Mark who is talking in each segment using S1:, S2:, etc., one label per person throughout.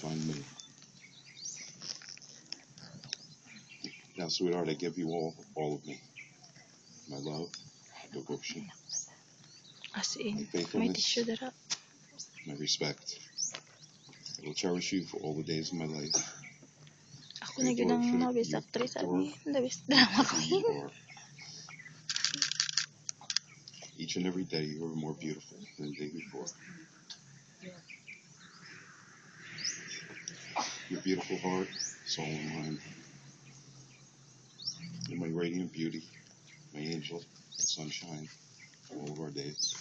S1: find me. Now, sweetheart, I give you all of me. My love, devotion,
S2: As
S1: my
S2: in, may
S1: faithfulness,
S2: tissue dara.
S1: my respect. I will cherish you for all the days of my life.
S2: Ako na yun ang mabis actress ani. Nabis drama queen.
S1: Each and every day you are more beautiful than the day before. Your beautiful heart, soul, and mind. You're my radiant beauty, my angel, and sunshine for all of our days.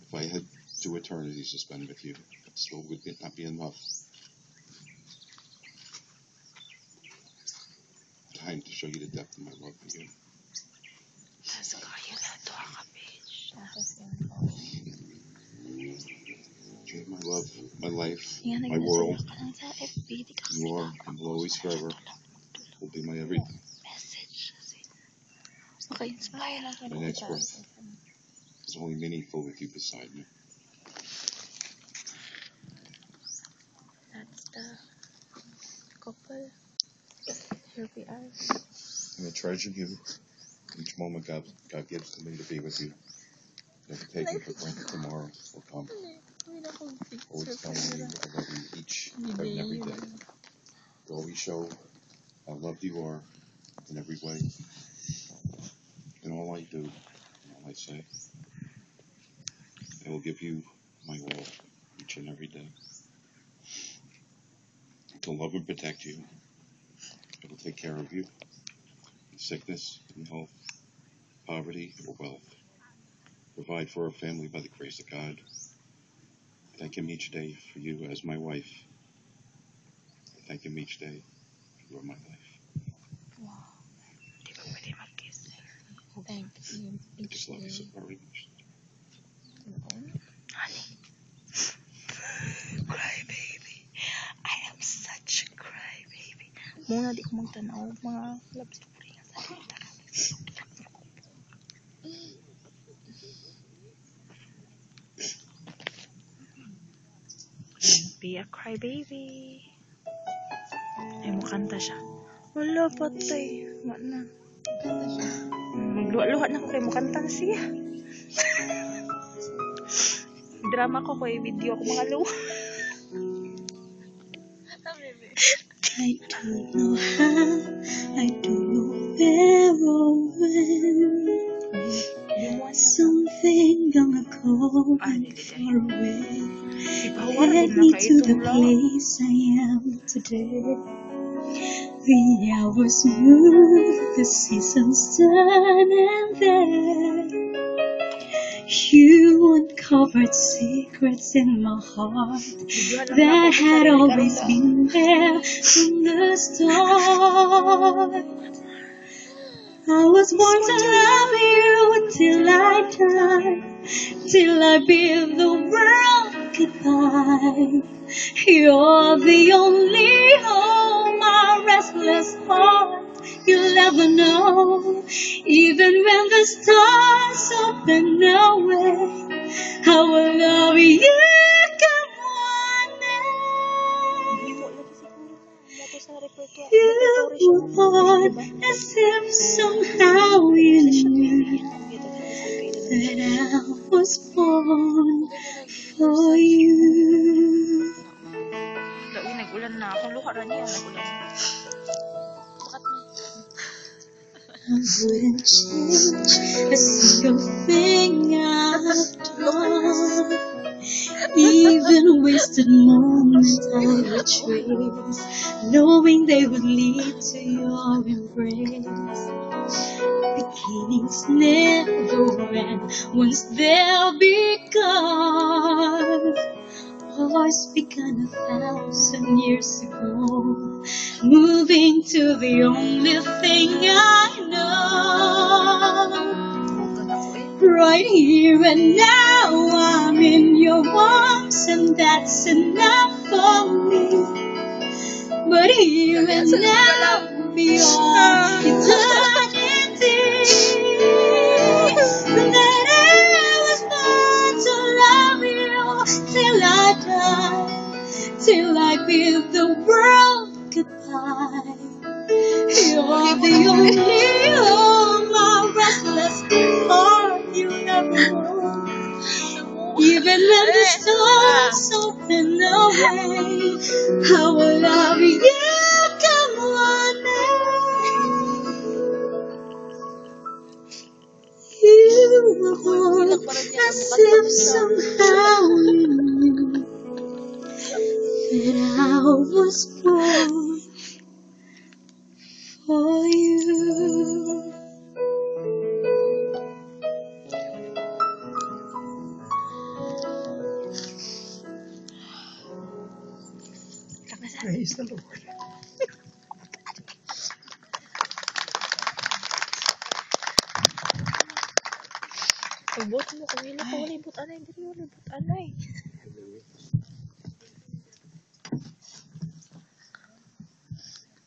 S1: If I had 2 eternities to spend with you, it still would not be enough time to show you the depth of my love for you.
S2: Tapos kayo na to ka bitch.
S1: You're my love, my life,
S2: Yan,
S1: my world.
S2: nagdasaya ka lang sa FB. Di ka kasi
S1: You are and will always forever will be my everything.
S2: message. Maka-inspire.
S1: My next breath is only meaningful with you beside me.
S2: That's the couple. Here we are.
S1: I'm going to treasure you each moment God gives to me to be with you. Never taking for granted tomorrow will come. Always telling you I love you each and every day. To always show how loved you are in every way. In all I do, in all I say. I will give you my all each and every day. To love and protect you. I will take care of you in sickness and health, poverty or wealth. Provide for our family by the grace of God. Thank Him each day for you as my wife. Thank Him each day you are my life.
S2: Wow. Di ba pwede mag-kiss? Thank you.
S1: I just love you so very much.
S2: Honey. Cry baby. I am such a cry baby. Muna di ko magtanaw mga love story nga sa dita. Be a cry baby. Ay mo kanta siya. Wala patay. Wala na. Kanta siya. Magluha-luha na ko kay mo kanta na siya. Drama ko video ko mga luha.
S3: I don't know how, I don't know where or when. Something gonna call me far away. Get me to the place I am today. The hours move, the seasons turn, and then you uncovered secrets in my heart that had always been there from the start. I was born to love you till I die, till I bid the world goodbye. You're the only home, my restless heart you'll ever know. Even when the stars open our way, I will love you. Come on you want as if somehow you knew that I was born for you.
S2: Nag-ulan na ako. Luha rin niya. Nag-ulan.
S3: I wouldn't change a single thing I've done. Even wasted moments I would trace, knowing they would lead to your embrace. Beginnings never end once they're begun. Ours began 1,000 years ago, moving to the only thing I know. Right here and now I'm in your arms, and that's enough for me. But here and now beyond eternity, that I was born to love you till I die, till I bid the world goodbye. You're the only home, my restless heart you never want. Even when the stars open away, I will love you, come on now. You were born as if somehow you knew that I was born for you.
S4: Praise the Lord.
S2: Ubot mo kung hila ko walibot anay diri walibot anay.